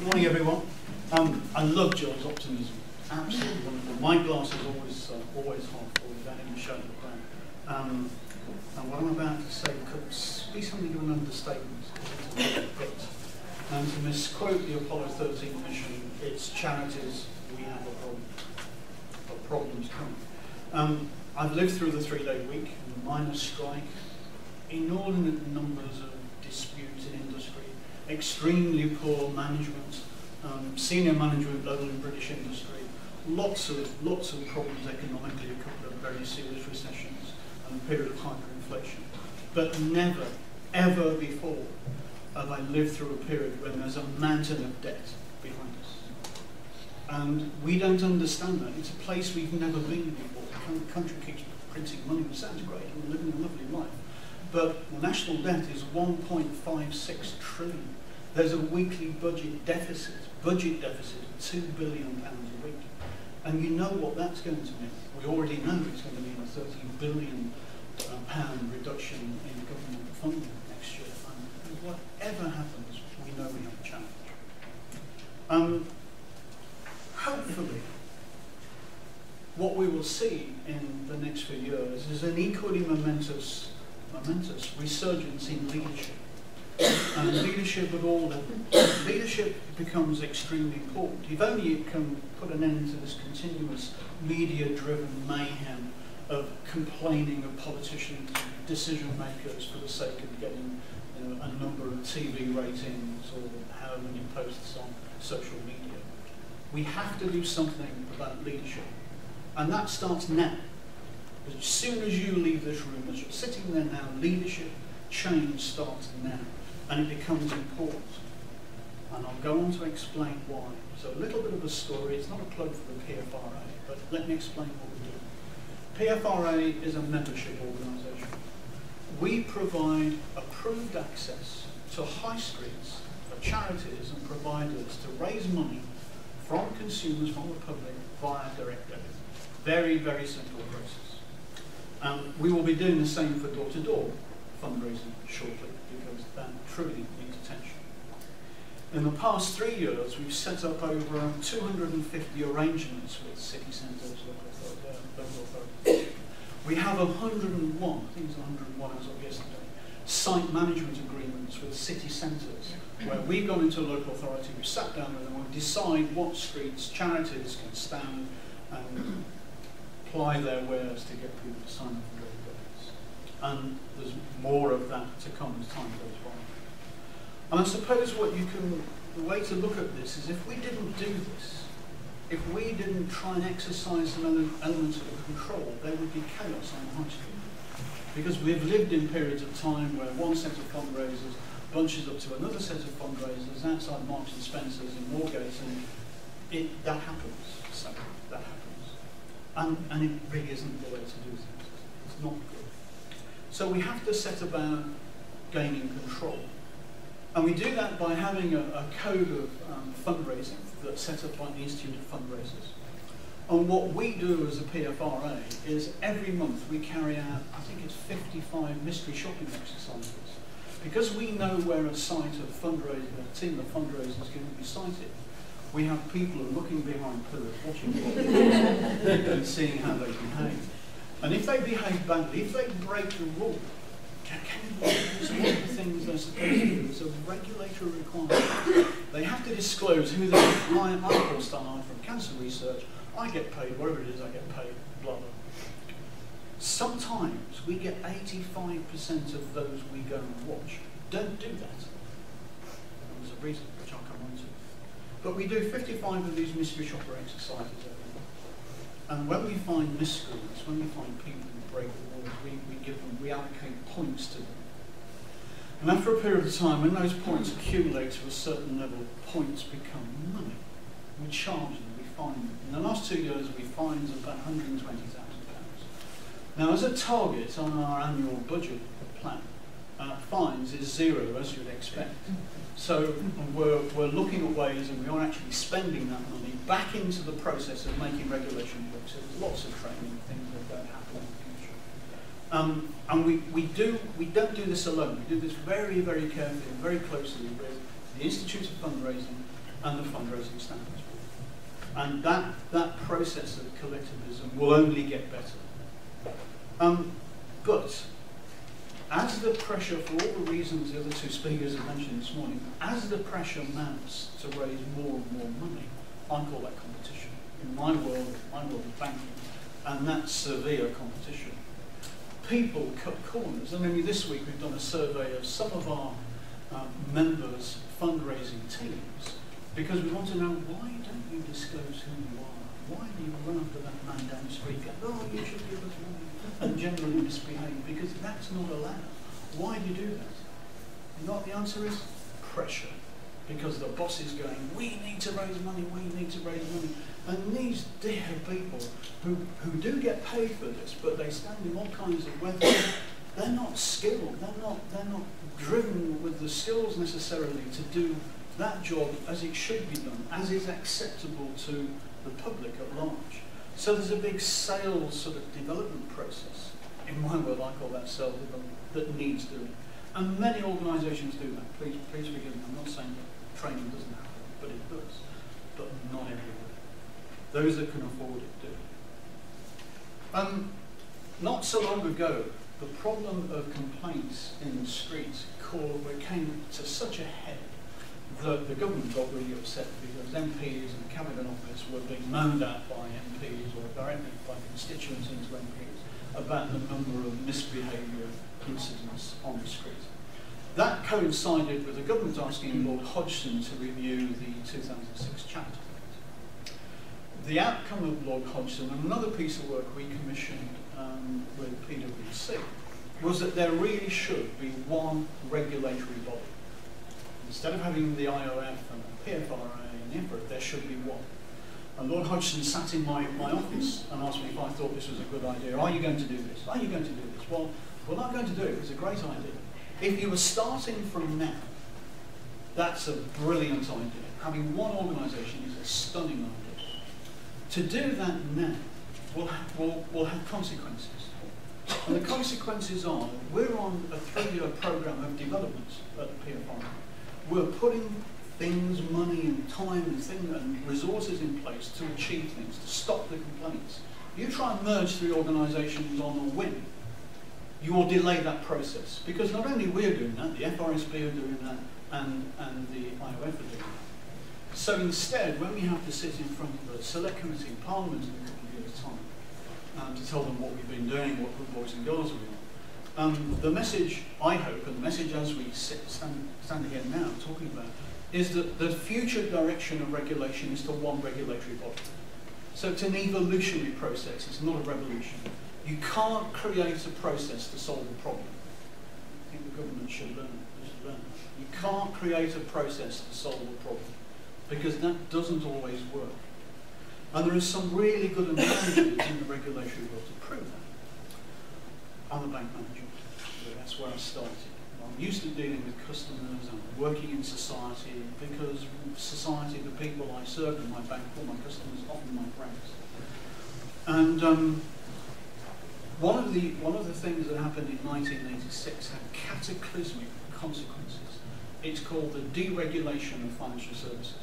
Morning, everyone. I love Joel's optimism. Absolutely wonderful. My glass is always half full without even showing it down. And what I'm about to say could be something of an understatement. And to misquote the Apollo 13 mission, it's charities, we have a problem. But problems come. I've lived through the 3-day week, miners' strike, inordinate numbers of disputes in industry, extremely poor management, senior management level in British industry, lots of problems economically, a couple of very serious recessions, and a period of hyperinflation. But never, ever before have I lived through a period when there's a mountain of debt behind us. And we don't understand that. It's a place we've never been before. The country keeps printing money, which sounds great, and we're living a lovely life. But the national debt is 1.56 trillion. There's a weekly budget deficit of £2 billion a week. And you know what that's going to mean. We already know it's going to mean a £30 billion reduction in government funding next year. And whatever happens, we know we have a challenge. Hopefully, what we will see in the next few years is an equally momentous resurgence in leadership. And leadership at all levels. Leadership becomes extremely important. If only it can put an end to this continuous media-driven mayhem of complaining of politicians, decision makers for the sake of getting a number of TV ratings or however many posts on social media. We have to do something about leadership. And that starts now. As soon as you leave this room, as you're sitting there now, leadership change starts now. And it becomes important. And I'll go on to explain why. So a little bit of a story. It's not a plug for the PFRA, but let me explain what we do. PFRA is a membership organisation. We provide approved access to high streets for charities and providers to raise money from consumers, from the public, via direct debit. Very, very simple process. We will be doing the same for door-to-door fundraising shortly, because that truly needs attention. In the past 3 years, we've set up over 250 arrangements with city centres, local authorities. We have 101, I think it's 101 as of yesterday, site management agreements with city centres, where we've gone into a local authority, we've sat down with them, and decide what streets charities can stand and ply their wares to get people to sign up for direct debits. And there's more of that to come as time goes by. And I suppose the way to look at this is, if we didn't do this, if we didn't try and exercise some elements of control, there would be chaos on the high street. Because we've lived in periods of time where one set of fundraisers bunches up to another set of fundraisers outside Marks and Spencer's in Moorgate, and that happens. So that happens. And it really isn't the way to do things. It's not good. So we have to set about gaining control. And we do that by having a code of fundraising that's set up by the Institute of Fundraisers. And what we do as a PFRA is every month we carry out, I think it's 55 mystery shopping exercises. Because we know where a team of fundraisers is going to be sited, we have people looking behind pillars, watching and seeing how they behave. And if they behave badly, if they break the rule, can you do one of the things they're supposed to do? It's a regulatory requirement. They have to disclose who they are. I'm Paul Stallard from Cancer Research. I get paid, whatever it is I get paid, blah, blah. Sometimes we get 85% of those we go and watch don't do that. There's a reason, which I'll come on to. But we do 55 of these mystery shopper exercises every month. And when we find miscreants, when we find people who break the rules, we allocate points to them. And after a period of time, when those points accumulate to a certain level, points become money. We charge them, we fine them. In the last 2 years, we fined about £120,000. Now, as a target on our annual budget plan, fines is 0, as you'd expect. So we're looking at ways, and we are actually spending that money back into the process of making regulation work. So there's lots of training and things that don't happen in the future. And we don't do this alone. We do this very, very carefully and very closely with the Institute of Fundraising, and the Fundraising Standards Board. And that process of collectivism will only get better. But as the pressure, for all the reasons the other two speakers have mentioned this morning, as the pressure mounts to raise more and more money, I call that competition. In my world of banking, and that's severe competition. People cut corners, and only this week we've done a survey of some of our members' fundraising teams, because we want to know, why don't you disclose who you are? Why do you run after that man down the street going, oh, you should give us money, and generally misbehave? Because that's not allowed. Why do you do that? You know what the answer is? Pressure. Because the boss is going, we need to raise money, we need to raise money. And these dear people who do get paid for this, but they stand in all kinds of weather, they're not skilled, they're not driven with the skills necessarily to do that job as it should be done, as is acceptable to the public at large. So there's a big sales sort of development process. In my world, I call that sales development, that needs doing. And many organisations do that. Please forgive me, I'm not saying that training doesn't happen, but it does. But not everywhere. Those that can afford it do. Not so long ago, the problem of complaints in the streets came to such a head that the government got really upset because MPs and the Cabinet Office were being moaned at by MPs or directly by constituencies to MPs about the number of misbehaviour incidents on the street. That coincided with the government asking Lord Hodgson to review the 2006 chapter. The outcome of Lord Hodgson, and another piece of work we commissioned with PwC, was that there really should be one regulatory body. Instead of having the IOF and the PFRA and IFRA, there should be one. And Lord Hodgson sat in my office and asked me if I thought this was a good idea. Are you going to do this? Are you going to do this? Well, we're not going to do it. It's a great idea. If you were starting from now, that's a brilliant idea. Having one organisation is a stunning idea. To do that now will have consequences. And the consequences are, we're on a 3-year programme of development at the PFRA. We're putting things, money and time and resources in place to achieve things, to stop the complaints. You try and merge 3 organisations on a whim, you will delay that process. Because not only we're doing that, the FRSB are doing that, and the IOF are doing that. So instead, when we have to sit in front of a select committee in Parliament in a couple of years' time, to tell them what we've been doing, what good boys and girls we are, the message, I hope, and the message as we stand here now talking about, is that the future direction of regulation is to one regulatory body. So it's an evolutionary process, it's not a revolution. You can't create a process to solve a problem. I think the government should learn. You can't create a process to solve a problem, because that doesn't always work. And there is some really good analogies in the regulatory world to prove that. I'm a bank manager, so that's where I started. I'm used to dealing with customers and working in society, because society, the people I serve in my bank, all my customers, often my friends. And one of the things that happened in 1986 had cataclysmic consequences. It's called the deregulation of financial services.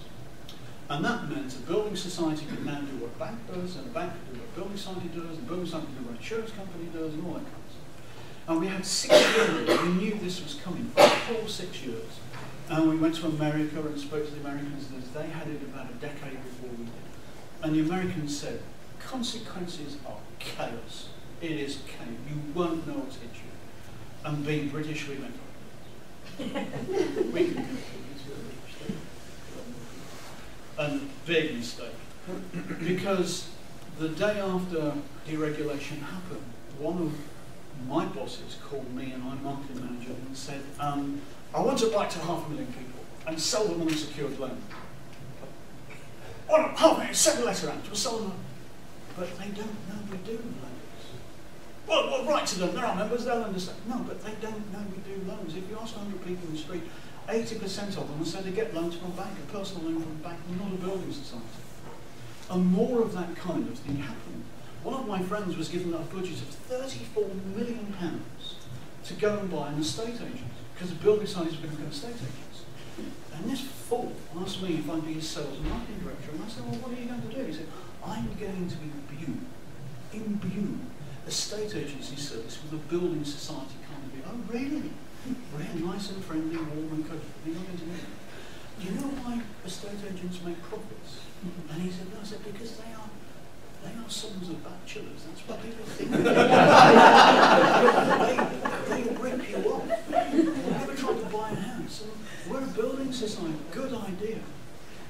And that meant a building society could now do what a bank does, and a bank could do what a building society does, and a building society could do what an insurance company does, and all that kind of stuff. And we had 6 years, we knew this was coming for a whole 6 years. And we went to America and spoke to the Americans, and they had it about a decade before we did. And the Americans said, consequences are chaos. It is chaos. You won't know what's hit you. And being British, we went, we can do it. And big mistake. Because the day after deregulation happened, one of my bosses called me, and I'm marketing manager, and said, I want to write to 500,000 people and sell them an unsecured loan. Oh no, 500,000, send a letter out, we'll sell them. But they don't know we do loans. Well, we'll write to them, they're our members, they'll understand. No, but they don't know we do loans. If you ask 100 people in the street, 80% of them will say they get loans from a bank, a personal loan from a bank, not a building society. And more of that kind of thing happened. One of my friends was given a budget of £34 million to go and buy an estate agent, because the building societies were going to become estate agents. And this fool asked me if I'd be his sales and marketing director, and I said, well, what are you going to do? He said, I'm going to imbue estate agency service with a building society kind of thing. Oh, really? Really nice and friendly, warm and cuddly. What are you going to do? Do you know why estate agents make profits? And he said, no. I said, because they are sons of bachelors. That's what people think. they rip you off. Never tried to buy a house. And we're a building society. Good idea.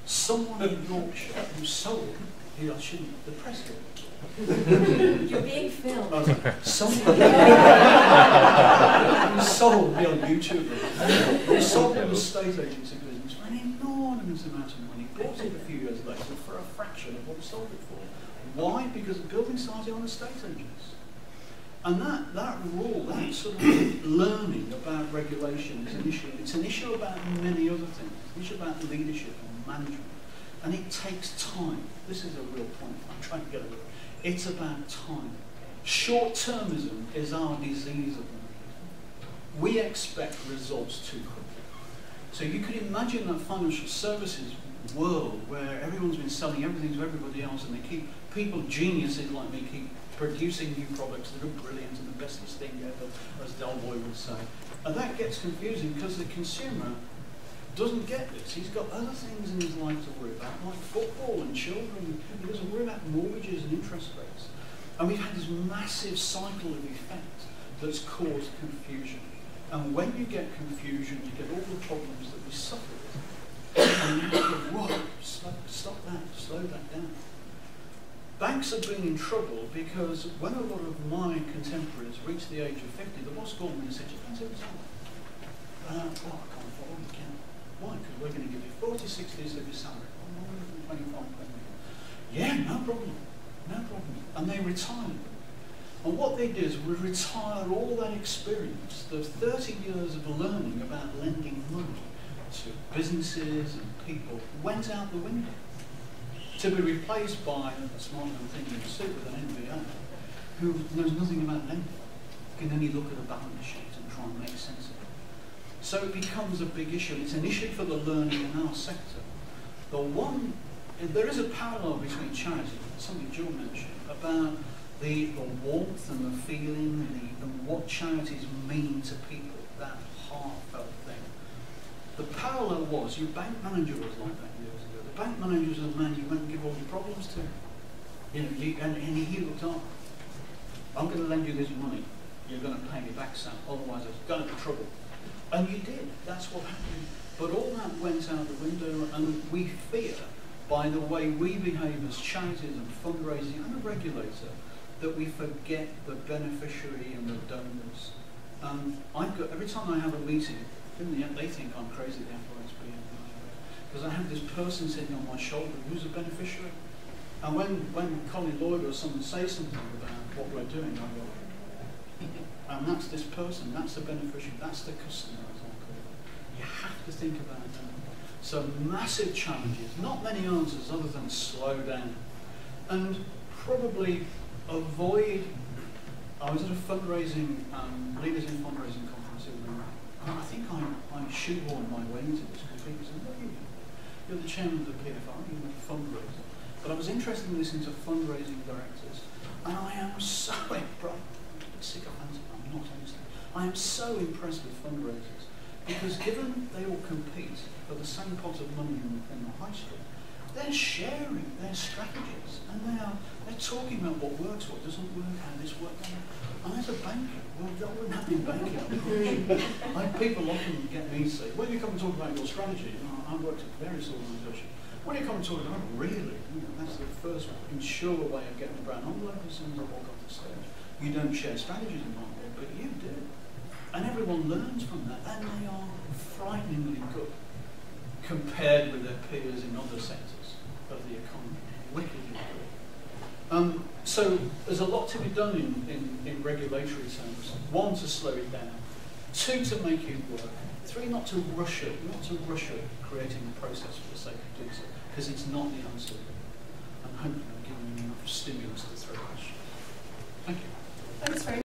Someone in Yorkshire who sold, the press here. You're being filmed. Someone who sold, be on YouTube, who sold an estate agency business for an enormous amount of money, bought it a few years later for a fraction of what he sold it for. Why? Because the building society on estate agents. And that rule, that sort of learning about regulation is an issue. It's an issue about many other things. It's an issue about leadership and management. And it takes time. This is a real point I'm trying to get over. It's about time. Short-termism is our disease at the moment. We expect results too quickly. So you could imagine that financial services world where everyone's been selling everything to everybody else, and they keep people, geniuses like me, keep producing new products that are brilliant and the bestest thing ever, as Del Boy would say. And that gets confusing because the consumer doesn't get this. He's got other things in his life to worry about, like football and children. He doesn't worry about mortgages and interest rates. And we've had this massive cycle of effect that's caused confusion. And when you get confusion, you get all the problems that we suffer with. And you have to, whoa, stop that, slow that down. Banks have been in trouble because when a lot of my contemporaries reached the age of 50, the boss called me and said, you can't do this. Well, I can't afford it, can I? Why? Because we're going to give you 40, 60 years of your salary. 125 grand. Yeah, no problem. No problem. And they retired. And what they did is retire all that experience, the 30 years of learning about lending money to businesses and people, went out the window to be replaced by a smart little thing in a suit with an MBA who knows nothing about lending, can only look at a balance sheet and try and make sense of it. So it becomes a big issue. It's an issue for the learning in our sector. There is a parallel between charities, something Jill mentioned, about the warmth and the feeling and what charities mean to people, that heartfelt thing. The parallel was, your bank manager was like that years ago. The bank manager was the man you went and give all your problems to. You know, and he looked up. I'm going to lend you this money. You're going to pay me back, Sam. Otherwise, I'll go into trouble. And you did. That's what happened. But all that went out the window, and we fear, by the way we behave as charities and fundraising and a regulator, that we forget the beneficiary and the donors. Every time I have a meeting, they think I'm crazy, the FRSB, because I have this person sitting on my shoulder who's a beneficiary. And when Colin Lloyd or someone says something about what we're doing, I go, and that's this person, that's the beneficiary, that's the customer, as I call it. You have to think about that. So massive challenges, not many answers other than slow down. And probably avoid, I was at a fundraising, Leaders in Fundraising conference in London, and I think I shoehorned my way into this because people said, well, you're the chairman of the PFRA, you're a fundraiser. But I was interested in listening to fundraising directors, and I am so sycophantic, I'm not honestly. I am so impressed with fundraisers, because given they all compete for the same pot of money in the high street, they're sharing their strategies, and they're talking about what works, what doesn't work, how this works. And as a banker, well, that wouldn't happen in banking. People often get me to say, well, you come and talk about your strategy. I've worked at various organisations. When you come and talk about, really, that's the first sure way of getting the brown envelope as soon as I walk off the stage. You don't share strategies in my world, but you do. And everyone learns from that, and they are frighteningly good compared with their peers in other sectors of the economy. Wickedly good. So there's a lot to be done in regulatory terms. 1, to slow it down. 2, to make it work. 3, not to rush it, creating a process for the sake of doing so, because it's not the answer. And hopefully I'm giving you enough stimulus to throw at you. Thank you. Thanks very much.